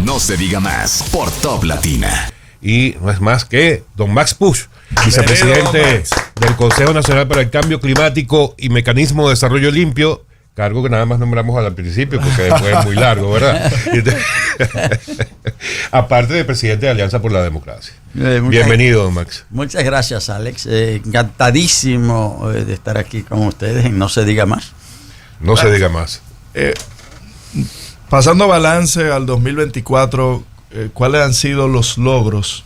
No se diga más por Top Latina. Y no es más que don Max Pusch, vicepresidente del Consejo Nacional para el Cambio Climático y Mecanismo de Desarrollo Limpio, cargo que nada más nombramos al principio porque después es muy largo, ¿verdad? Aparte de presidente de Alianza por la Democracia. Bienvenido, don Max. Muchas gracias, Alex. Encantadísimo de estar aquí con ustedes en No se diga más. No se diga más. Pasando balance al 2024, ¿cuáles han sido los logros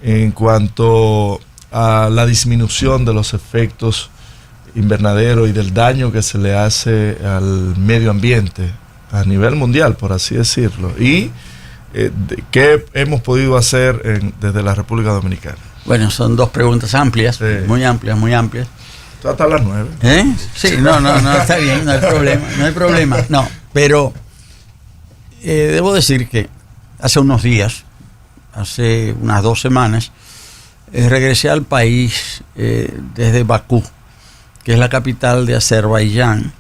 en cuanto a la disminución de los efectos invernadero y del daño que se le hace al medio ambiente a nivel mundial, por así decirlo? Y ¿qué hemos podido hacer desde la República Dominicana? Bueno, son dos preguntas amplias, sí. muy amplias. Hasta las 9. Sí, no, está bien, no hay problema. No, pero debo decir que hace unos días, hace unas 2 semanas, regresé al país desde Bakú, que es la capital de Azerbaiyán,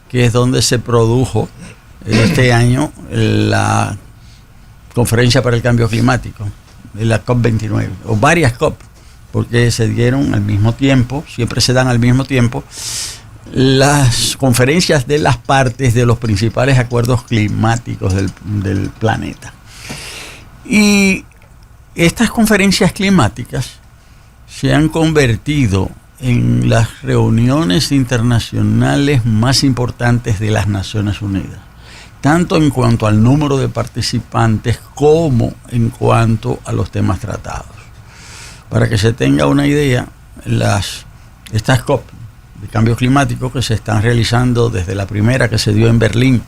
que es donde se produjo este año la Conferencia para el Cambio Climático, de la COP29, o varias COP, porque se dieron al mismo tiempo, siempre se dan al mismo tiempo, las conferencias de las partes de los principales acuerdos climáticos del planeta. Y estas conferencias climáticas se han convertido en las reuniones internacionales más importantes de las Naciones Unidas, tanto en cuanto al número de participantes como en cuanto a los temas tratados. Para que se tenga una idea, estas COP de cambio climático que se están realizando desde la primera que se dio en Berlín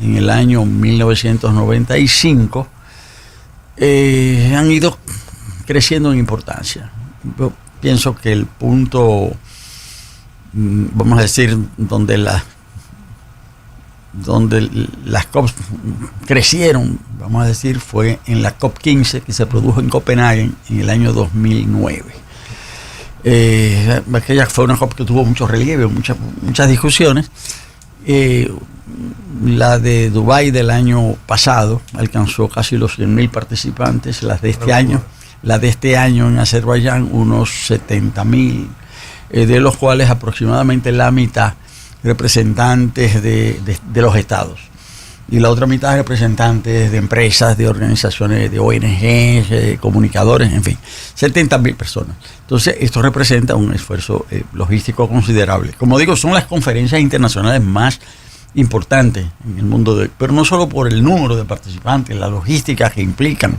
en el año 1995, han ido creciendo en importancia. Yo pienso que el punto, vamos a decir, donde las COP crecieron, vamos a decir, fue en la COP 15 que se produjo en Copenhague en el año 2009. Aquella fue una COP que tuvo mucho relieve, muchas discusiones. La de Dubái del año pasado alcanzó casi los 100.000 participantes. La de este año en Azerbaiyán unos 70.000, de los cuales aproximadamente la mitad representantes de los estados y la otra mitad representantes de empresas, de organizaciones, de ONG, de comunicadores, en fin, 70.000 personas. Entonces esto representa un esfuerzo logístico considerable. Como digo, son las conferencias internacionales más importantes en el mundo, pero no solo por el número de participantes, la logística que implican,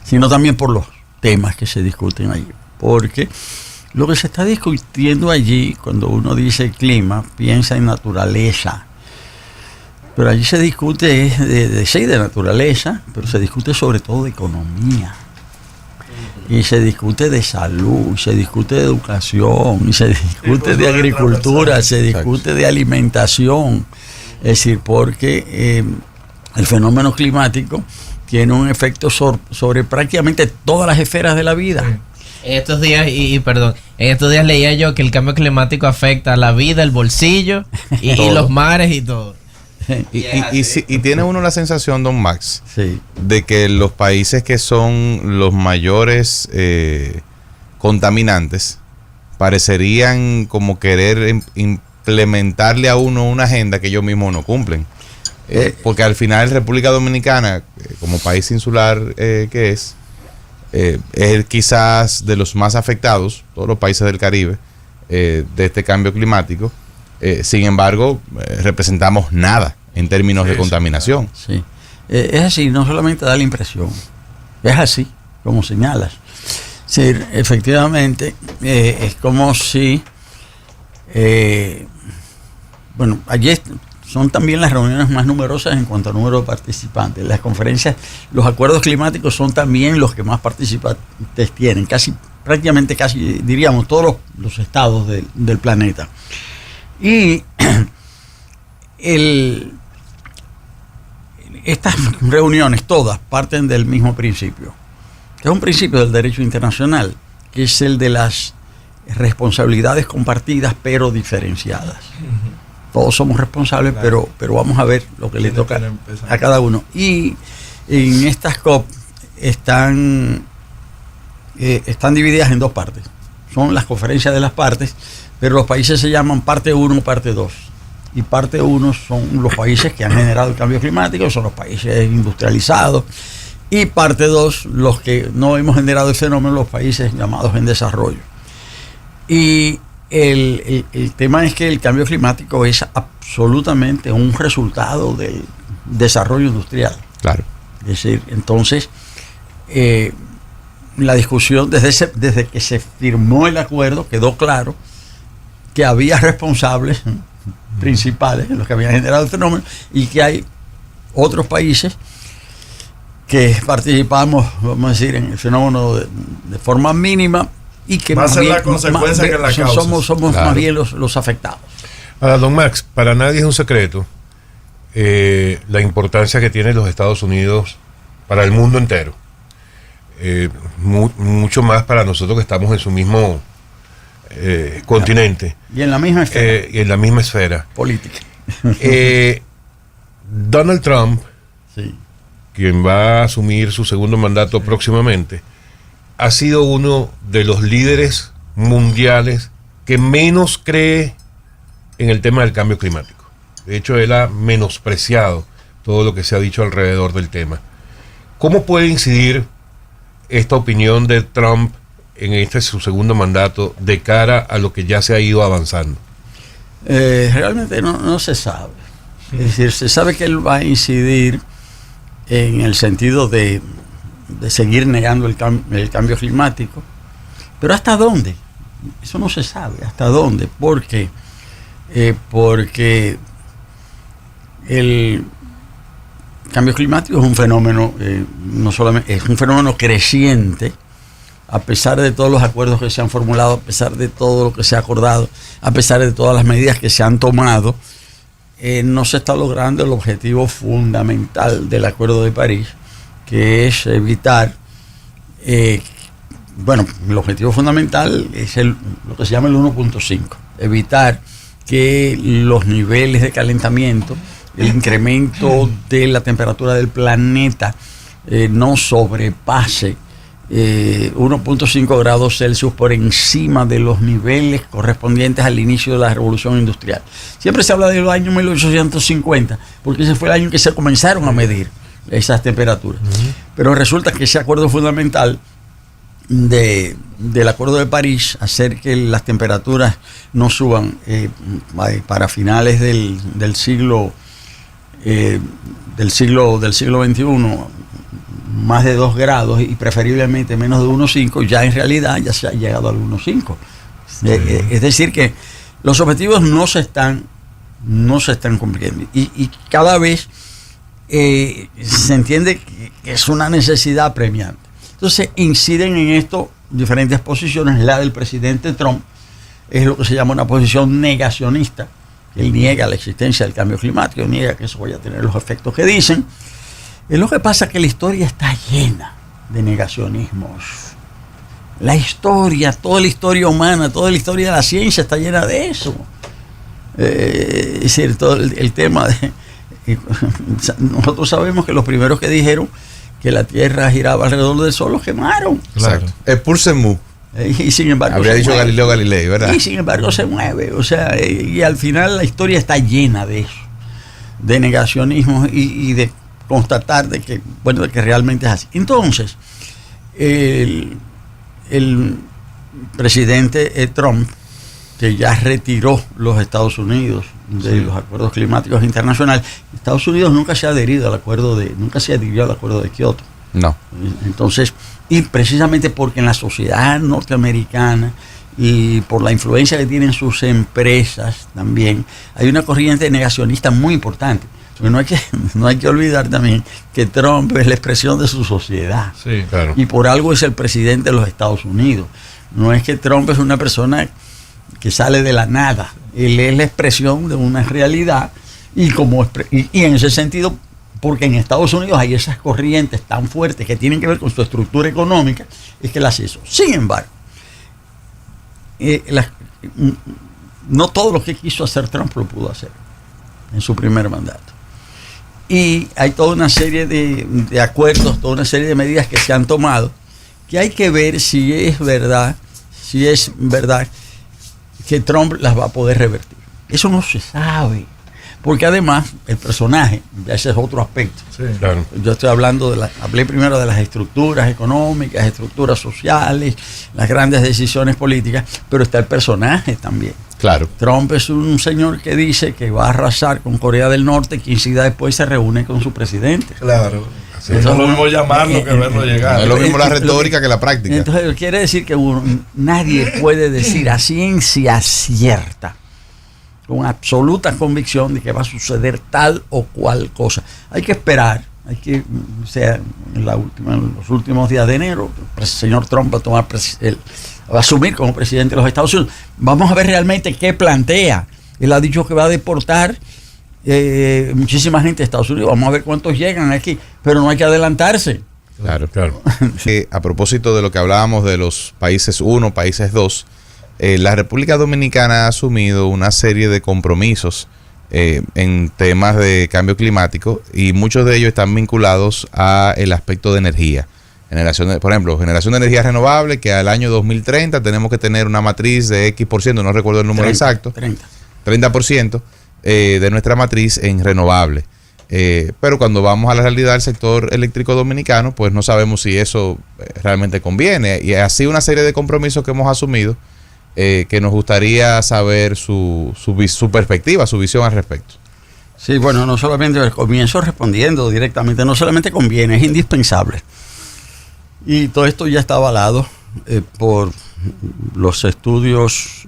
sino también por los temas que se discuten allí. Porque lo que se está discutiendo allí, cuando uno dice clima, piensa en naturaleza. Pero allí se discute de naturaleza, pero se discute sobre todo de economía. Y se discute de salud, se discute de educación, y se discute de agricultura, se discute de alimentación. Es decir, porque el fenómeno climático tiene un efecto sobre prácticamente todas las esferas de la vida. En estos días, en estos días leía yo que el cambio climático afecta a la vida, el bolsillo y los mares y todo. Y tiene uno la sensación, don Max, sí, de que los países que son los mayores contaminantes parecerían como querer implementarle a uno una agenda que ellos mismos no cumplen. Porque al final República Dominicana, como país insular que es quizás de los más afectados, todos los países del Caribe, de este cambio climático. Sin embargo, representamos nada en términos de contaminación. Sí. Es así, no solamente da la impresión, es así, como señalas. Sí, efectivamente, es como si, allí son también las reuniones más numerosas en cuanto al número de participantes. Las conferencias, los acuerdos climáticos son también los que más participantes tienen, prácticamente diríamos, todos los estados del planeta. Y estas reuniones todas parten del mismo principio, que es un principio del derecho internacional, que es el de las responsabilidades compartidas pero diferenciadas. Todos somos responsables, claro, pero vamos a ver lo que le toca a cada uno. Y en estas COP están divididas en dos partes. Son las conferencias de las partes, pero los países se llaman parte 1 y parte 2. Y parte 1 son los países que han generado el cambio climático, son los países industrializados. Y parte 2, los que no hemos generado el fenómeno, los países llamados en desarrollo. Y el tema es que el cambio climático es absolutamente un resultado del desarrollo industrial. Claro. Es decir, entonces, la discusión desde que se firmó el acuerdo quedó claro que había responsables principales en los que habían generado el fenómeno y que hay otros países que participamos, vamos a decir, en el fenómeno de forma mínima y que más en la consecuencia que en la causa. Somos claro. Más bien los afectados. Ahora, don Max, para nadie es un secreto la importancia que tienen los Estados Unidos para el mundo entero. Mucho más para nosotros que estamos en su mismo continente. Y en la misma esfera. Y en la misma esfera. Política. Donald Trump, sí, quien va a asumir su segundo mandato próximamente, ha sido uno de los líderes mundiales que menos cree en el tema del cambio climático. De hecho, él ha menospreciado todo lo que se ha dicho alrededor del tema. ¿Cómo puede incidir esta opinión de Trump en su segundo mandato de cara a lo que ya se ha ido avanzando? Realmente no se sabe. Es decir, se sabe que él va a incidir en el sentido de seguir negando el cambio climático, pero ¿hasta dónde? Eso no se sabe, ¿hasta dónde? Porque el cambio climático es un fenómeno, no solamente es un fenómeno creciente, a pesar de todos los acuerdos que se han formulado, a pesar de todo lo que se ha acordado, a pesar de todas las medidas que se han tomado, no se está logrando el objetivo fundamental del Acuerdo de París, que es evitar, el objetivo fundamental es lo que se llama el 1.5, evitar que los niveles de calentamiento, el incremento de la temperatura del planeta no sobrepase 1.5 grados Celsius por encima de los niveles correspondientes al inicio de la revolución industrial. Siempre se habla del año 1850, porque ese fue el año en que se comenzaron a medir esas temperaturas. Pero resulta que ese acuerdo fundamental del Acuerdo de París, hacer que las temperaturas no suban para finales del siglo XXI, más de 2 grados y preferiblemente menos de 1.5, ya en realidad ya se ha llegado al 1.5. Sí. Es decir que los objetivos no se están cumpliendo y cada vez se entiende que es una necesidad apremiante. Entonces inciden en esto diferentes posiciones. La del presidente Trump es lo que se llama una posición negacionista. Él niega la existencia del cambio climático, niega que eso vaya a tener los efectos que dicen. Lo que pasa es que la historia está llena de negacionismos. La historia, toda la historia humana, toda la historia de la ciencia está llena de eso. Es decir, todo el tema de... Nosotros sabemos que los primeros que dijeron que la Tierra giraba alrededor del Sol los quemaron. Exacto. Expulsen. Y sin embargo habría dicho Galileo Galilei, ¿verdad? Y sin embargo se mueve. O sea, y al final la historia está llena de eso, de negacionismo y de constatar de que realmente es así. Entonces, el presidente Trump, que ya retiró los Estados Unidos de los acuerdos climáticos internacionales, Estados Unidos nunca se ha adherido al acuerdo de Kioto. No. Entonces, y precisamente porque en la sociedad norteamericana y por la influencia que tienen sus empresas también, hay una corriente negacionista muy importante. Porque no hay que olvidar también que Trump es la expresión de su sociedad. Sí, claro. Y por algo es el presidente de los Estados Unidos. No es que Trump es una persona que sale de la nada. Él es la expresión de una realidad y en ese sentido, porque en Estados Unidos hay esas corrientes tan fuertes que tienen que ver con su estructura económica, es que él hace eso. Sin embargo, no todo lo que quiso hacer Trump lo pudo hacer en su primer mandato. Y hay toda una serie de acuerdos, toda una serie de medidas que se han tomado, que hay que ver si es verdad que Trump las va a poder revertir. Eso no se sabe. Porque además, el personaje, ya ese es otro aspecto. Sí. Claro. Yo estoy hablé primero de las estructuras económicas, estructuras sociales, las grandes decisiones políticas, pero está el personaje también. Claro. Trump es un señor que dice que va a arrasar con Corea del Norte, 15 días después se reúne con su presidente. Claro. Entonces, No es lo mismo llamarlo que verlo llegar. No es lo mismo la retórica que la práctica. Entonces quiere decir que nadie puede decir a ciencia cierta, con absoluta convicción de que va a suceder tal o cual cosa. Hay que esperar, o sea, en los últimos días de enero, el señor Trump va a asumir como presidente de los Estados Unidos. Vamos a ver realmente qué plantea. Él ha dicho que va a deportar muchísima gente de Estados Unidos. Vamos a ver cuántos llegan aquí, pero no hay que adelantarse. Claro. Claro. A propósito de lo que hablábamos de los países 1, países 2, la República Dominicana ha asumido una serie de compromisos en temas de cambio climático y muchos de ellos están vinculados a el aspecto de energía. Por ejemplo, generación de energía renovable, que al año 2030 tenemos que tener una matriz de X%, no recuerdo el número exacto, 30% de nuestra matriz en renovable. Pero cuando vamos a la realidad del sector eléctrico dominicano, pues no sabemos si eso realmente conviene. Y así una serie de compromisos que hemos asumido, que nos gustaría saber su perspectiva, su visión al respecto. Sí, bueno, no solamente comienzo respondiendo directamente, no solamente conviene, es indispensable. Y todo esto ya está avalado por los estudios,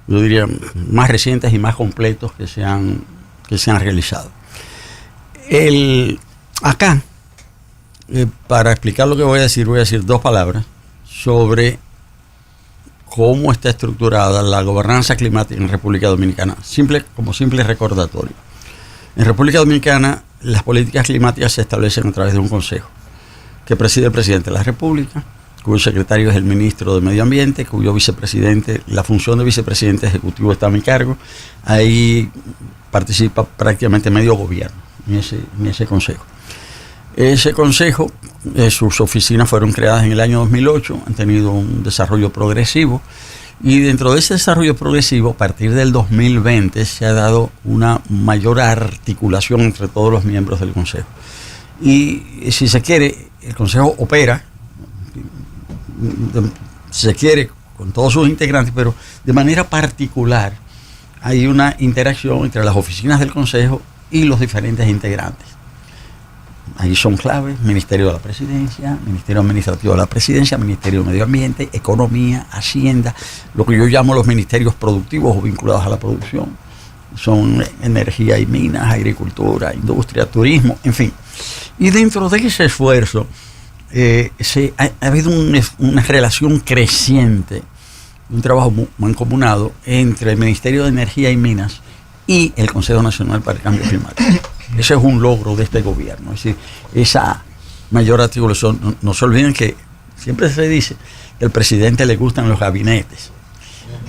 yo diría, más recientes y más completos que se han realizado. Acá, para explicar lo que voy a decir 2 palabras sobre cómo está estructurada la gobernanza climática en República Dominicana, como simple recordatorio. En República Dominicana, las políticas climáticas se establecen a través de un consejo que preside el presidente de la República, cuyo secretario es el ministro de Medio Ambiente, cuyo vicepresidente, la función de vicepresidente ejecutivo está a mi cargo. Ahí participa prácticamente medio gobierno en ese consejo. Ese consejo, sus oficinas fueron creadas en el año 2008, han tenido un desarrollo progresivo y dentro de ese desarrollo progresivo, a partir del 2020, se ha dado una mayor articulación entre todos los miembros del consejo. Y si se quiere, el consejo opera, si se quiere, con todos sus integrantes, pero de manera particular hay una interacción entre las oficinas del consejo y los diferentes integrantes. Ahí son claves: Ministerio de la Presidencia, Ministerio Administrativo de la Presidencia, Ministerio de Medio Ambiente, Economía, Hacienda, lo que yo llamo los ministerios productivos o vinculados a la producción. Son energía y minas, agricultura, industria, turismo, en fin. Y dentro de ese esfuerzo ha habido una relación creciente, un trabajo mancomunado entre el Ministerio de Energía y Minas y el Consejo Nacional para el Cambio Climático. Ese es un logro de este gobierno, es decir, esa mayor articulación. No se olviden que siempre se dice que al presidente le gustan los gabinetes.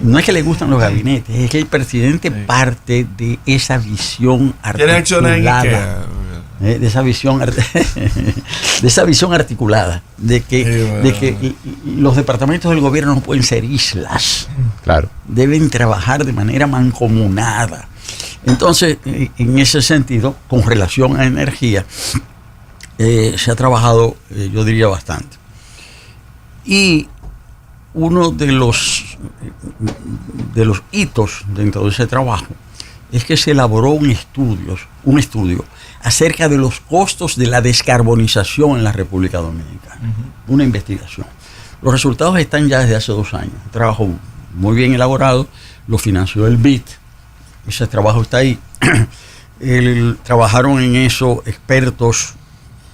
No es que le gustan los gabinetes, es que el presidente parte de esa visión articulada. De esa visión articulada de que los departamentos del gobierno no pueden ser islas. Claro. Deben trabajar de manera mancomunada. Entonces, en ese sentido, con relación a energía, se ha trabajado, yo diría, bastante. Y uno de los hitos dentro de ese trabajo es que se elaboró un estudio acerca de los costos de la descarbonización en la República Dominicana. Una investigación. Los resultados están ya desde hace 2 años. Un trabajo muy bien elaborado, lo financió el BID. Ese trabajo está ahí. Trabajaron en eso expertos.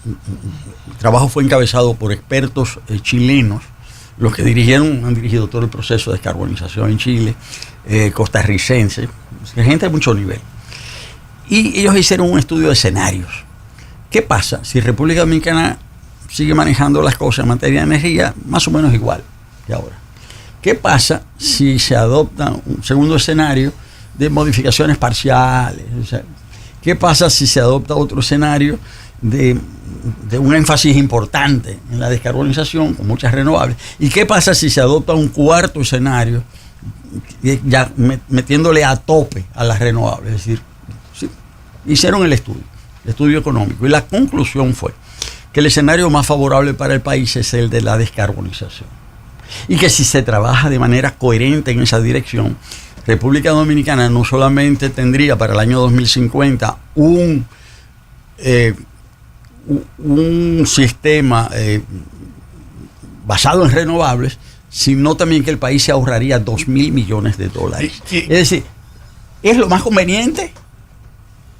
El trabajo fue encabezado por expertos chilenos, los que han dirigido todo el proceso de descarbonización en Chile, costarricenses, gente de mucho nivel. Y ellos hicieron un estudio de escenarios. ¿Qué pasa si República Dominicana sigue manejando las cosas en materia de energía más o menos igual que ahora? ¿Qué pasa si se adopta un segundo escenario de modificaciones parciales? O sea, ¿Qué pasa si se adopta otro escenario de un énfasis importante en la descarbonización con muchas renovables? ¿Y qué pasa si se adopta un cuarto escenario ya metiéndole a tope a las renovables? Es decir, sí, hicieron el estudio económico, y la conclusión fue que el escenario más favorable para el país es el de la descarbonización, y que si se trabaja de manera coherente en esa dirección, República Dominicana no solamente tendría para el año 2050 un sistema basado en renovables, sino también que el país se ahorraría $2.000 millones. Es decir, es lo más conveniente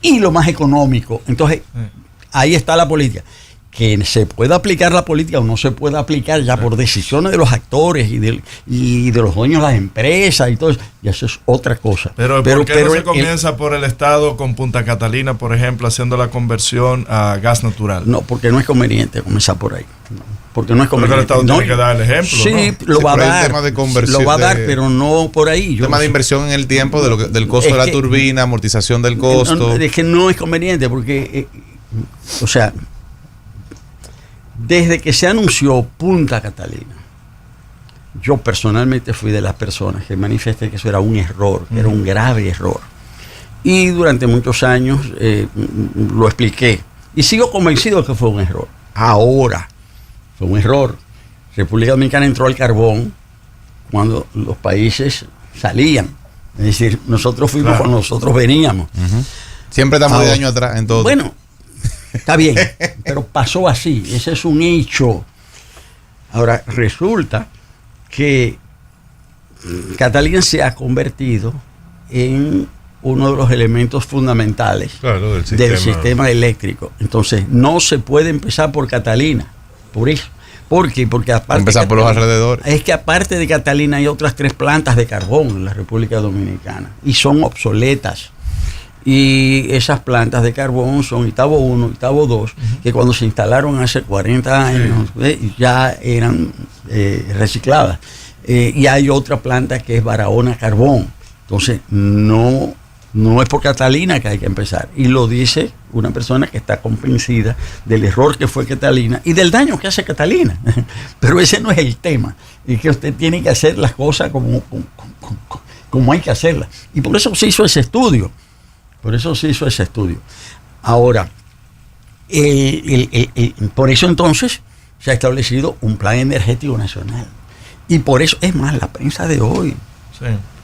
y lo más económico. Entonces, ahí está la política. Que se pueda aplicar la política o no se pueda aplicar ya por decisiones de los actores y de los dueños de las empresas y todo eso, y eso es otra cosa. Pero ¿por qué no se comienza por el Estado con Punta Catalina, por ejemplo, haciendo la conversión a gas natural? No, porque no es conveniente comenzar por ahí. Porque no es conveniente. Porque el Estado tiene que dar el ejemplo. Sí, ¿no? lo va a dar. Tema de conversión, lo va a dar, pero no por ahí. Tema de inversión en el tiempo, del costo de la turbina, amortización del costo. Es que no es conveniente porque, o sea, desde que se anunció Punta Catalina, yo personalmente fui de las personas que manifesté que eso era un error, que era un grave error. Y durante muchos años lo expliqué. Y sigo convencido de que fue un error. Ahora, fue un error. República Dominicana entró al carbón cuando los países salían. Es decir, nosotros fuimos cuando nosotros veníamos. Siempre estamos de año atrás en todo. Bueno, está bien, pero pasó así, ese es un hecho. Ahora, resulta que Catalina se ha convertido en uno de los elementos fundamentales del sistema eléctrico. Entonces, no se puede empezar por Catalina, por eso. ¿Por qué? Porque aparte empezar por los alrededores. Es que aparte de Catalina hay otras 3 plantas de carbón en la República Dominicana y son obsoletas. Y esas plantas de carbón son Itabo 1, Itabo 2, que cuando se instalaron hace 40 años ya eran recicladas. Y hay otra planta que es Barahona Carbón. Entonces, no es por Catalina que hay que empezar. Y lo dice una persona que está convencida del error que fue Catalina y del daño que hace Catalina. Pero ese no es el tema. Es que usted tiene que hacer las cosas como hay que hacerlas. Y por eso se hizo ese estudio. Ahora, por eso entonces se ha establecido un plan energético nacional. Y por eso, es más, la prensa de hoy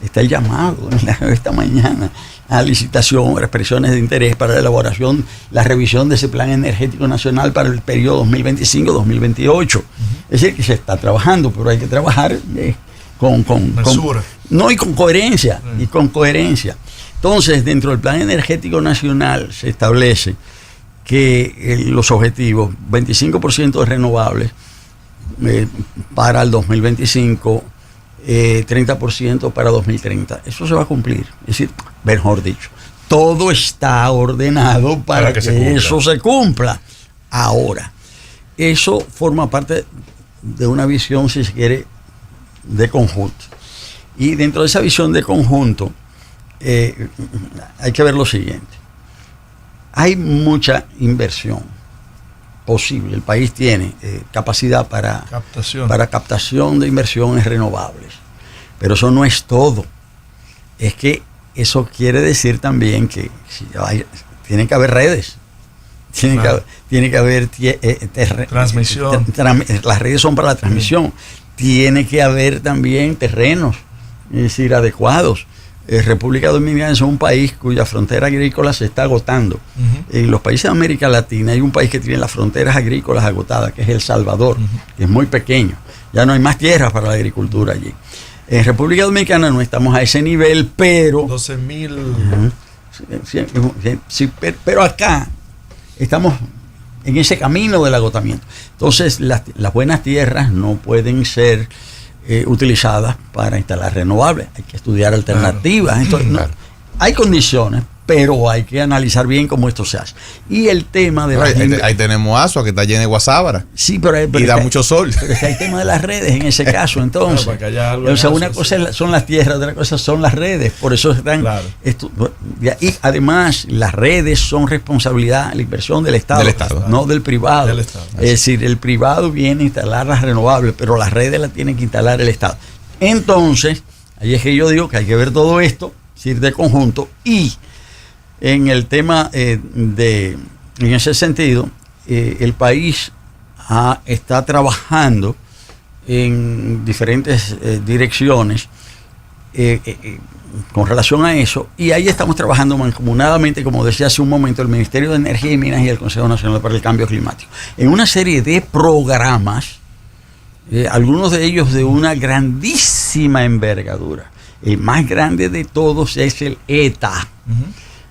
está el llamado esta mañana a licitación, a expresiones de interés para la elaboración, la revisión de ese plan energético nacional para el periodo 2025-2028. Es decir, que se está trabajando, pero hay que trabajar con coherencia. Y con coherencia. Entonces, dentro del Plan Energético Nacional se establece que los objetivos, 25% de renovables para el 2025, 30% para 2030. Eso se va a cumplir. Es decir, mejor dicho, todo está ordenado para que eso se cumpla. Ahora, eso forma parte de una visión, si se quiere, de conjunto. Y dentro de esa visión de conjunto, hay que ver lo siguiente. Hay mucha inversión posible. El país tiene capacidad para captación de inversiones renovables. Pero eso no es todo. Es que eso quiere decir también que tiene que haber redes. Tiene que haber transmisión. Las redes son para la transmisión. Tiene que haber también terrenos, es decir, adecuados. República Dominicana es un país cuya frontera agrícola se está agotando. En los países de América Latina hay un país que tiene las fronteras agrícolas agotadas, que es El Salvador, que es muy pequeño. Ya no hay más tierras para la agricultura allí. En República Dominicana no estamos a ese nivel, pero 12.000. Sí, pero acá estamos en ese camino del agotamiento. Entonces, las buenas tierras no pueden ser utilizadas para instalar renovables. Hay que estudiar alternativas. Entonces, hay condiciones, pero hay que analizar bien cómo esto se hace. Y el tema de ahí tenemos Asua, que está llena de guasábara. Sí, pero y da mucho sol. Pero es que hay tema de las redes en ese caso, entonces. O sea, una cosa son las tierras, otra cosa son las redes. Por eso están. Claro. Y además, las redes son responsabilidad, la inversión del Estado, no del privado. Del Estado. Es decir, el privado viene a instalar las renovables, pero las redes las tiene que instalar el Estado. Entonces, ahí es que yo digo que hay que ver todo esto, de conjunto, y en el tema en ese sentido, el país está trabajando en diferentes direcciones con relación a eso, y ahí estamos trabajando mancomunadamente, como decía hace un momento, el Ministerio de Energía y Minas y el Consejo Nacional para el Cambio Climático, en una serie de programas, algunos de ellos de una grandísima envergadura. El más grande de todos es el ETA.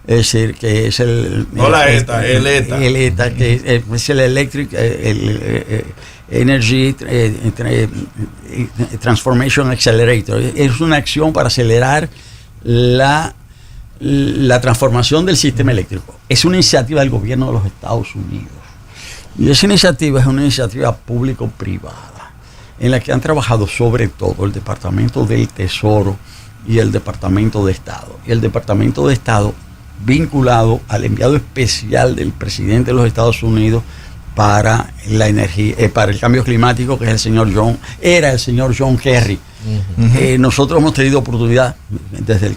Es decir, que es el ETA. El ETA, que es el Electric Energy Transformation Accelerator. Es una acción para acelerar la transformación del sistema eléctrico. Es una iniciativa del gobierno de los Estados Unidos. Y esa iniciativa es una iniciativa público-privada, en la que han trabajado sobre todo el Departamento del Tesoro y el Departamento de Estado. Y el Departamento de Estado vinculado al enviado especial del presidente de los Estados Unidos para la energía, para el cambio climático, que es el señor John Kerry. Nosotros hemos tenido oportunidad desde el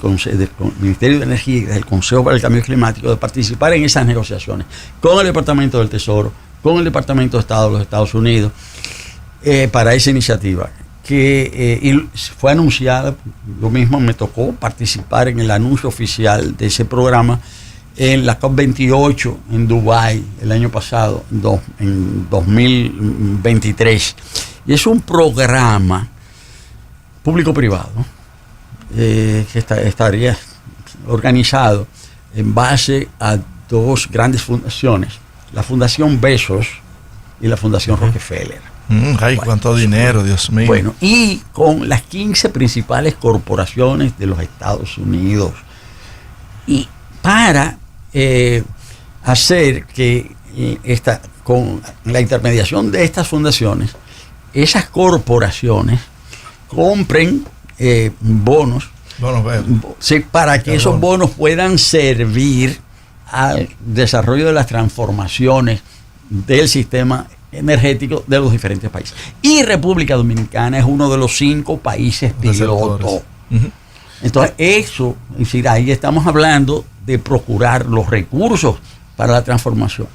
Ministerio de Energía y desde el Consejo para el Cambio Climático de participar en esas negociaciones con el Departamento del Tesoro, con el Departamento de Estado de los Estados Unidos, para esa iniciativa que fue anunciada. Lo mismo me tocó participar en el anuncio oficial de ese programa en la COP28 en Dubái el año pasado, en 2023. Y es un programa público-privado que estaría organizado en base a dos grandes fundaciones, la Fundación Bezos y la Fundación Rockefeller. Ay, cuánto dinero, Dios mío. Bueno, y con las 15 principales corporaciones de los Estados Unidos. Y para hacer que con la intermediación de estas fundaciones, esas corporaciones compren bonos para que esos bonos puedan servir al desarrollo de las transformaciones del sistema energético de los diferentes países. Y República Dominicana es uno de los 5 países piloto. Entonces, eso, es decir, ahí estamos hablando de procurar los recursos para la transformación.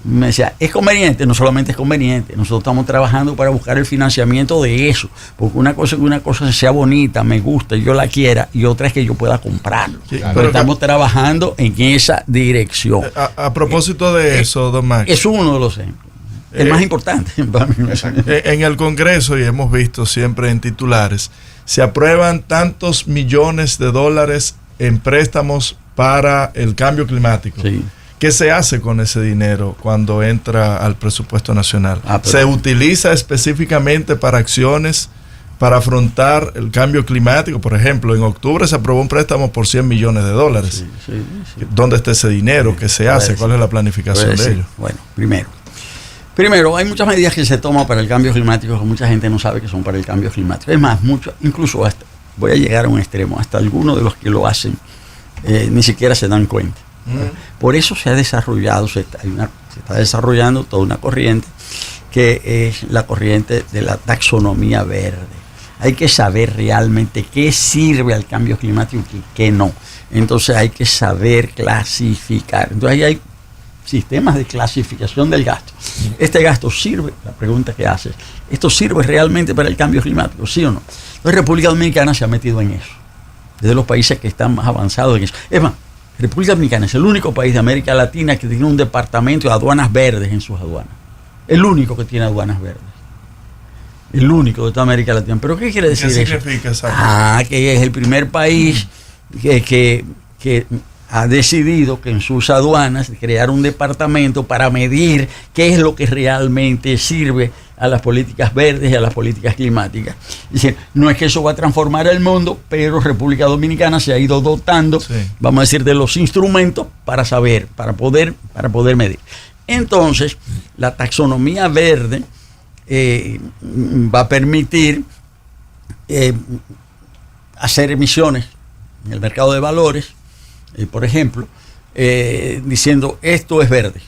Me decía, es conveniente, no solamente es conveniente, nosotros estamos trabajando para buscar el financiamiento de eso, porque una cosa es que una cosa sea bonita, me gusta, yo la quiera, y otra es que yo pueda comprarlo. Sí, pero estamos trabajando en esa dirección. A propósito de eso, don Max. Es uno de los ejemplos. El más importante. En el Congreso, y hemos visto siempre en titulares, se aprueban tantos millones de dólares en préstamos para el cambio climático. Sí. ¿Qué se hace con ese dinero cuando entra al presupuesto nacional? ¿Se utiliza específicamente para acciones para afrontar el cambio climático? Por ejemplo, en octubre se aprobó un préstamo por $100 millones. Sí. ¿Dónde está ese dinero? ¿Qué se hace? ¿Cuál es la planificación de ello? Bueno, Primero, hay muchas medidas que se toman para el cambio climático que mucha gente no sabe que son para el cambio climático. Es más, incluso hasta, voy a llegar a un extremo, hasta algunos de los que lo hacen ni siquiera se dan cuenta. Por eso se ha desarrollado, se está desarrollando toda una corriente que es la corriente de la taxonomía verde. Hay que saber realmente qué sirve al cambio climático y qué no. Entonces hay que saber clasificar. Entonces ahí hay sistemas de clasificación del gasto. Este gasto sirve, la pregunta que haces, ¿esto sirve realmente para el cambio climático? ¿Sí o no? Entonces República Dominicana se ha metido en eso, desde los países que están más avanzados en eso. Es más, República Dominicana es el único país de América Latina que tiene un departamento de aduanas verdes en sus aduanas. El único que tiene aduanas verdes. El único de toda América Latina. ¿Pero qué quiere decir eso? ¿Qué significa exactamente? Que es el primer país que ha decidido que en sus aduanas crear un departamento para medir qué es lo que realmente sirve a las políticas verdes y a las políticas climáticas. Dice, no es que eso va a transformar el mundo, pero República Dominicana se ha ido dotando, vamos a decir, de los instrumentos para saber, para poder medir. Entonces, la taxonomía verde va a permitir hacer emisiones en el mercado de valores, por ejemplo, diciendo esto es verde.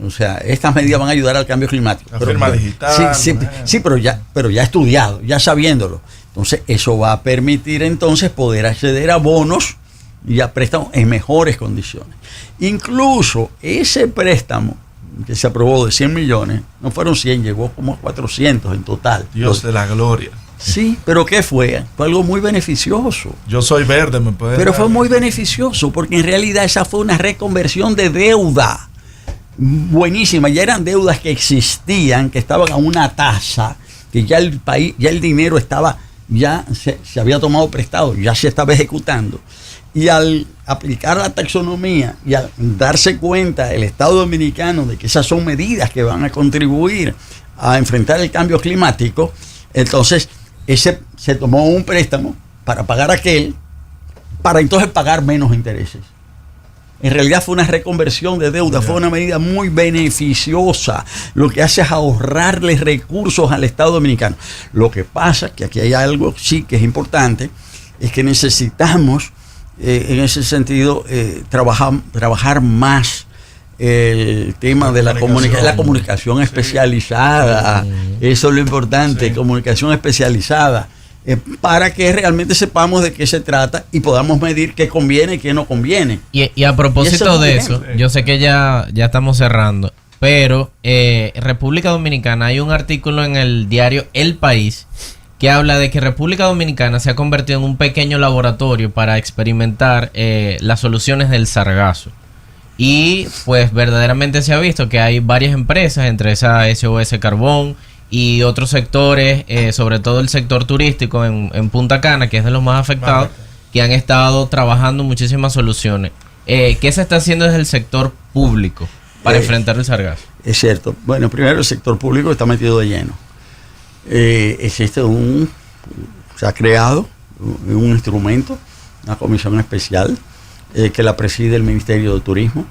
O sea, estas medidas van a ayudar al cambio climático. La firma digital. Sí, pero ya estudiado, ya sabiéndolo. Entonces, eso va a permitir entonces poder acceder a bonos y a préstamos en mejores condiciones. Incluso ese préstamo que se aprobó de 100 millones, no fueron 100, llegó como a 400 en total. Dios de la gloria. Sí, pero ¿qué fue? Fue algo muy beneficioso. Yo soy verde, me puede. Pero fue muy beneficioso, porque en realidad esa fue una reconversión de deuda buenísima. Ya eran deudas que existían, que estaban a una tasa, que ya el país, ya el dinero estaba, ya se había tomado prestado, ya se estaba ejecutando. Y al aplicar la taxonomía y al darse cuenta el Estado dominicano de que esas son medidas que van a contribuir a enfrentar el cambio climático, entonces se tomó un préstamo para pagar aquel, para entonces pagar menos intereses. En realidad fue una reconversión de deuda, fue una medida muy beneficiosa. Lo que hace es ahorrarle recursos al Estado dominicano. Lo que pasa, que aquí hay algo sí que es importante, es que necesitamos en ese sentido trabajar más el tema de la comunicación especializada. Eso es lo importante, comunicación especializada, para que realmente sepamos de qué se trata y podamos medir qué conviene y qué no conviene. Y a propósito de eso, yo sé que ya estamos cerrando, pero República Dominicana, hay un artículo en el diario El País que habla de que República Dominicana se ha convertido en un pequeño laboratorio para experimentar las soluciones del sargazo. Y pues verdaderamente se ha visto que hay varias empresas, entre esas SOS Carbón y otros sectores, sobre todo el sector turístico en Punta Cana, que es de los más afectados, que han estado trabajando muchísimas soluciones. ¿Qué se está haciendo desde el sector público para enfrentar el sargazo? Es cierto. Bueno, primero el sector público está metido de lleno. Se ha creado un instrumento, una comisión especial que la preside el Ministerio de Turismo,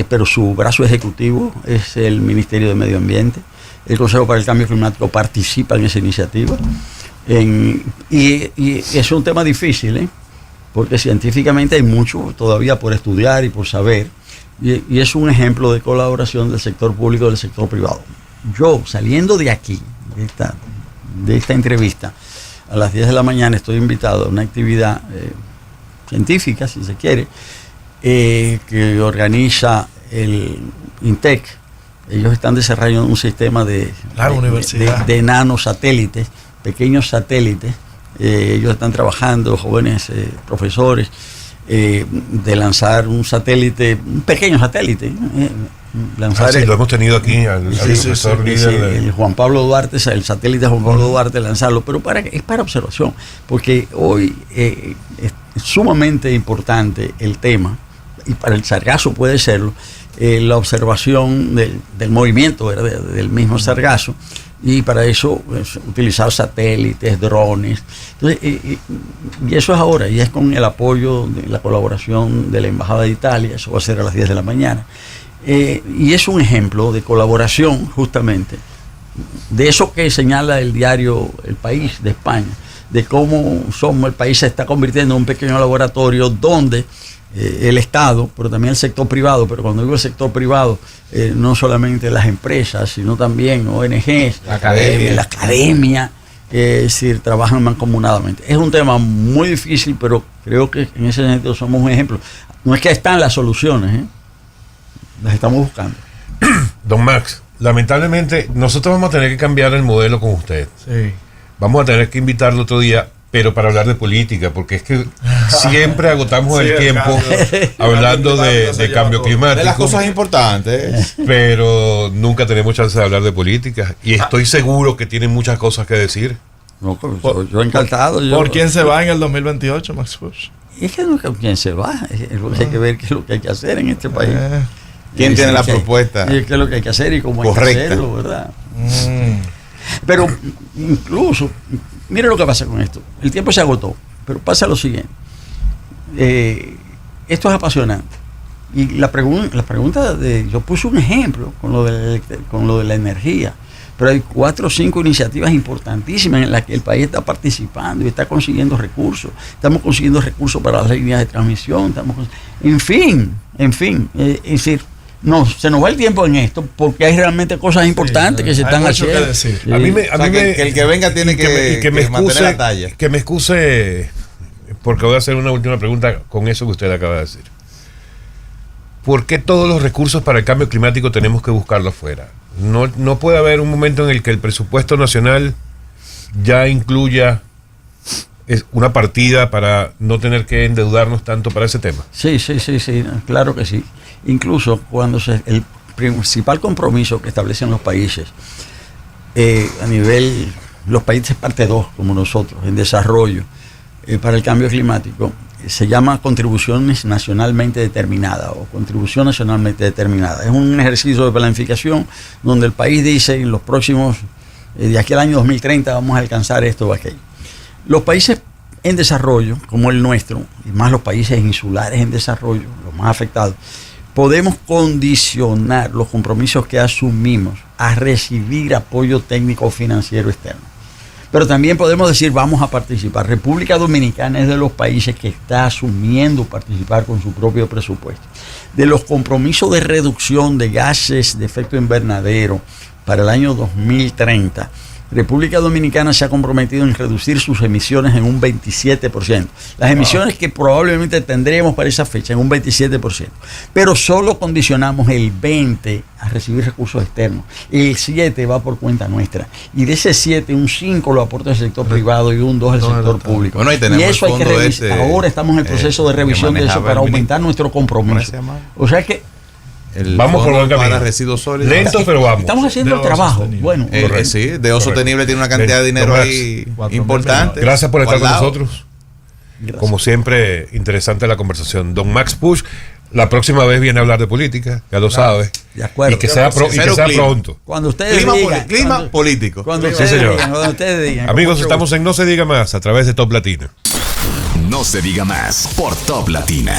pero su brazo ejecutivo es el Ministerio de Medio Ambiente. El Consejo para el Cambio Climático participa en esa iniciativa. Y es un tema difícil, porque científicamente hay mucho todavía por estudiar y por saber. Y es un ejemplo de colaboración del sector público y del sector privado. Yo, saliendo de aquí, de esta entrevista, a las 10 de la mañana estoy invitado a una actividad científica, si se quiere, que organiza el INTEC. Ellos están desarrollando un sistema de nanosatélites, pequeños satélites. Ellos están trabajando, jóvenes profesores, de lanzar un satélite, un pequeño satélite. Lo hemos tenido aquí al profesor líder. El Juan Pablo Duarte, el satélite Juan Pablo Duarte, lanzarlo, pero es para observación, porque hoy es sumamente importante el tema, y para el sargazo puede serlo, la observación del movimiento del mismo sargazo, y para eso utilizar satélites, drones. Entonces, y eso es ahora, y es con el apoyo de la colaboración de la Embajada de Italia. Eso va a ser a las 10 de la mañana. Y es un ejemplo de colaboración, justamente, de eso que señala el diario El País de España, de cómo el país se está convirtiendo en un pequeño laboratorio donde el Estado, pero también el sector privado, pero cuando digo el sector privado, no solamente las empresas, sino también ONGs, la academia, es decir, trabajan mancomunadamente. Es un tema muy difícil, pero creo que en ese sentido somos un ejemplo. No es que están las soluciones, las estamos buscando. Don Max, lamentablemente nosotros vamos a tener que cambiar el modelo con usted. Sí. Vamos a tener que invitarlo otro día, pero para hablar de política, porque es que siempre agotamos el tiempo hablando de cambio climático. De las cosas importantes. Pero nunca tenemos chance de hablar de política. Y estoy seguro que tiene muchas cosas que decir. No, yo encantado. ¿Por quién se va en el 2028, Max Push? Es que no es quién se va, es lo que hay que ver qué es lo que hay que hacer en este país. ¿Quién tiene la propuesta? ¿Qué es lo que hay que hacer y cómo hay que hacerlo, verdad? Pero incluso, mire lo que pasa con esto. El tiempo se agotó, pero pasa lo siguiente. Esto es apasionante. Y la pregunta yo puse un ejemplo con lo de la energía, pero hay 4 o 5 iniciativas importantísimas en las que el país está participando y está consiguiendo recursos. Estamos consiguiendo recursos para las líneas de transmisión, en fin, es decir, no, se nos va el tiempo en esto porque hay realmente cosas importantes que se están haciendo. A mí me que el que venga tiene que mantener la talla. Que me excuse, porque voy a hacer una última pregunta con eso que usted acaba de decir. ¿Por qué todos los recursos para el cambio climático tenemos que buscarlos afuera? No puede haber un momento en el que el presupuesto nacional ya incluya una partida para no tener que endeudarnos tanto para ese tema. Sí, claro que sí. Incluso cuando el principal compromiso que establecen los países a nivel, los países parte 2 como nosotros, en desarrollo para el cambio climático, se llama contribuciones nacionalmente determinadas o contribución nacionalmente determinada. Es un ejercicio de planificación donde el país dice en los próximos, de aquí al año 2030 vamos a alcanzar esto o aquello. Los países en desarrollo, como el nuestro, y más los países insulares en desarrollo, los más afectados, podemos condicionar los compromisos que asumimos a recibir apoyo técnico financiero externo. Pero también podemos decir, vamos a participar. República Dominicana es de los países que está asumiendo participar con su propio presupuesto. De los compromisos de reducción de gases de efecto invernadero para el año 2030, República Dominicana se ha comprometido en reducir sus emisiones en un 27%. Las emisiones que probablemente tendremos para esa fecha en un 27%. Pero solo condicionamos el 20% a recibir recursos externos. El 7% va por cuenta nuestra. Y de ese 7%, un 5% lo aporta el sector privado y un 2% el sector público. Bueno, y eso hay que revisar. Ahora estamos en el proceso de revisión de eso para aumentar nuestro compromiso. O sea que vamos por buen camino. Para residuos sólidos. Lento, pero vamos. Estamos haciendo el trabajo. Sostenible. Bueno, Sí, Deo Sostenible tiene una cantidad de dinero ahí importante. Gracias por estar con Guardado. nosotros. gracias. Como siempre, interesante la conversación. Don Max Pusch, la próxima vez viene a hablar de política, ya lo sabe. De acuerdo. Y que sea, pronto. Cuando ustedes Clima político. Cuando Sí, ustedes señor. digan, cuando ustedes digan. Amigos, estamos en No Se Diga Más a través de Top Latina. No se diga más por Top Latina.